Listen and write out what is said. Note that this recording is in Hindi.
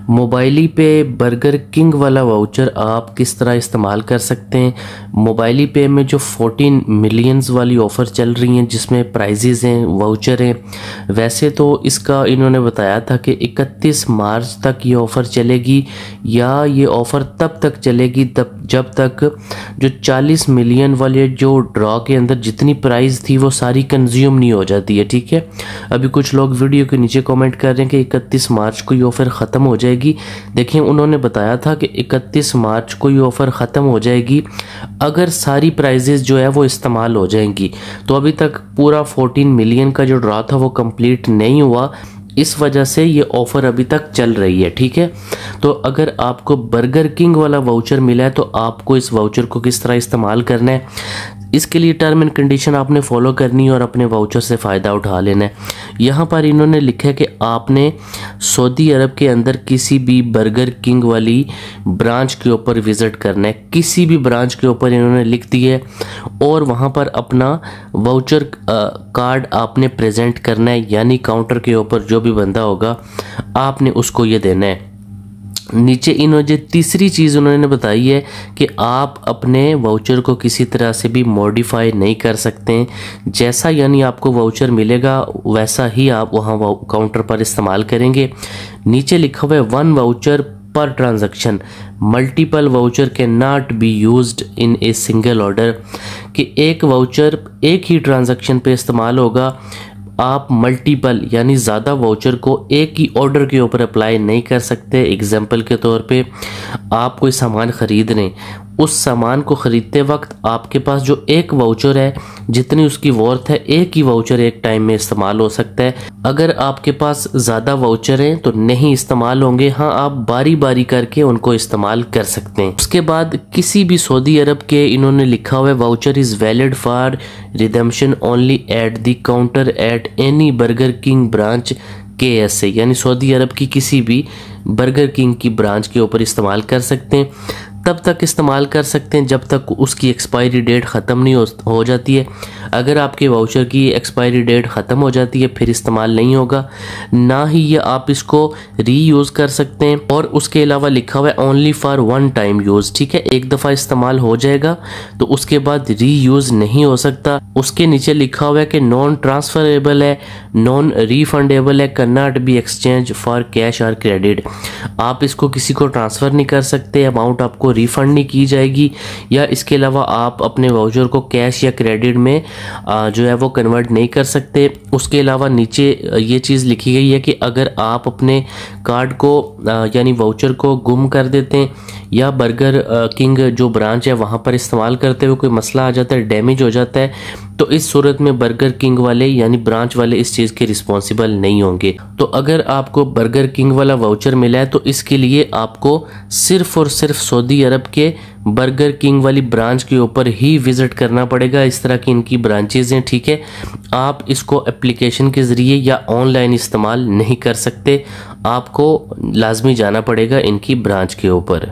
मोबाइली पे बर्गर किंग वाला वाउचर आप किस तरह इस्तेमाल कर सकते हैं। मोबाइली पे में जो 14 मिलियंस वाली ऑफ़र चल रही हैं जिसमें प्राइजेज़ हैं, वाउचर हैं, वैसे तो इसका इन्होंने बताया था कि 31 मार्च तक ये ऑफ़र चलेगी या ये ऑफ़र तब तक चलेगी तब जब तक जो 40 मिलियन वाले जो ड्रॉ के अंदर जितनी प्राइस थी वो सारी कंज्यूम नहीं हो जाती है। ठीक है, अभी कुछ लोग वीडियो के नीचे कमेंट कर रहे हैं कि 31 मार्च को ये ऑफ़र ख़त्म हो जाएगी। देखिए, उन्होंने बताया था कि 31 मार्च को ये ऑफ़र ख़त्म हो जाएगी अगर सारी प्राइजेज़ जो है वो इस्तेमाल हो जाएंगी। तो अभी तक पूरा 14 मिलियन का जो ड्रॉ था वो कंप्लीट नहीं हुआ, इस वजह से ये ऑफ़र अभी तक चल रही है। ठीक है, तो अगर आपको बर्गर किंग वाला वाउचर मिला है तो आपको इस वाउचर को किस तरह इस्तेमाल करना है, इसके लिए टर्म एंड कंडीशन आपने फॉलो करनी है और अपने वाउचर से फ़ायदा उठा लेना है। यहाँ पर इन्होंने लिखा है कि आपने सऊदी अरब के अंदर किसी भी बर्गर किंग वाली ब्रांच के ऊपर विज़िट करना है, किसी भी ब्रांच के ऊपर इन्होंने लिख दिया है, और वहाँ पर अपना वाउचर कार्ड आपने प्रेजेंट करना है, यानी काउंटर के ऊपर जो भी बंदा होगा आपने उसको ये देना है। नीचे इन्होंने तीसरी चीज़ उन्होंने बताई है कि आप अपने वाउचर को किसी तरह से भी मॉडिफाई नहीं कर सकते हैं, जैसा यानी आपको वाउचर मिलेगा वैसा ही आप वहाँ काउंटर पर इस्तेमाल करेंगे। नीचे लिखा हुआ है 1 वाउचर पर transaction, multiple voucher can not be used in a single order, कि एक वाउचर एक ही ट्रांजैक्शन पे इस्तेमाल होगा। आप मल्टीपल यानी ज़्यादा वाउचर को एक ही ऑर्डर के ऊपर अप्लाई नहीं कर सकते। एग्जाम्पल के तौर पे आप कोई सामान ख़रीद रहे हैं, उस सामान को ख़रीदते वक्त आपके पास जो एक वाउचर है जितनी उसकी वर्थ है, एक ही वाउचर एक टाइम में इस्तेमाल हो सकता है। अगर आपके पास ज़्यादा वाउचर हैं तो नहीं इस्तेमाल होंगे, हाँ आप बारी बारी करके उनको इस्तेमाल कर सकते हैं। उसके बाद किसी भी सऊदी अरब के इन्होंने लिखा हुआ है voucher is valid for redemption only at the counter at any burger king branch KSA, यानी सऊदी अरब की किसी भी बर्गर किंग की ब्रांच के ऊपर इस्तेमाल कर सकते हैं। तब तक इस्तेमाल कर सकते हैं जब तक उसकी एक्सपायरी डेट ख़त्म नहीं हो जाती है। अगर आपके वाउचर की एक्सपायरी डेट ख़त्म हो जाती है फिर इस्तेमाल नहीं होगा, ना ही ये आप इसको रीयूज़ कर सकते हैं। और उसके अलावा लिखा हुआ है ओनली फॉर 1 टाइम यूज़। ठीक है, एक दफ़ा इस्तेमाल हो जाएगा तो उसके बाद रीयूज़ नहीं हो सकता। उसके नीचे लिखा हुआ है कि नॉन ट्रांसफरेबल है, नॉन रिफंडेबल है, can not be exchange for cash और क्रेडिट। आप इसको किसी को ट्रांसफ़र नहीं कर सकते, अमाउंट आपको रिफ़ंड नहीं की जाएगी, या इसके अलावा आप अपने वाउचर को कैश या क्रेडिट में जो है वो कन्वर्ट नहीं कर सकते। उसके अलावा नीचे ये चीज़ लिखी गई है कि अगर आप अपने कार्ड को यानी वाउचर को गुम कर देते हैं या बर्गर किंग जो ब्रांच है वहाँ पर इस्तेमाल करते हुए कोई मसला आ जाता है, डैमेज हो जाता है, तो इस सूरत में बर्गर किंग वाले यानी ब्रांच वाले इस चीज़ के रिस्पॉन्सिबल नहीं होंगे। तो अगर आपको बर्गर किंग वाला वाउचर मिला है तो इसके लिए आपको सिर्फ और सिर्फ सऊदी अरब के बर्गर किंग वाली ब्रांच के ऊपर ही विज़िट करना पड़ेगा। इस तरह की इनकी ब्रांचेज हैं। ठीक है, आप इसको एप्लीकेशन के ज़रिए या ऑनलाइन इस्तेमाल नहीं कर सकते, आपको लाजमी जाना पड़ेगा इनकी ब्रांच के ऊपर।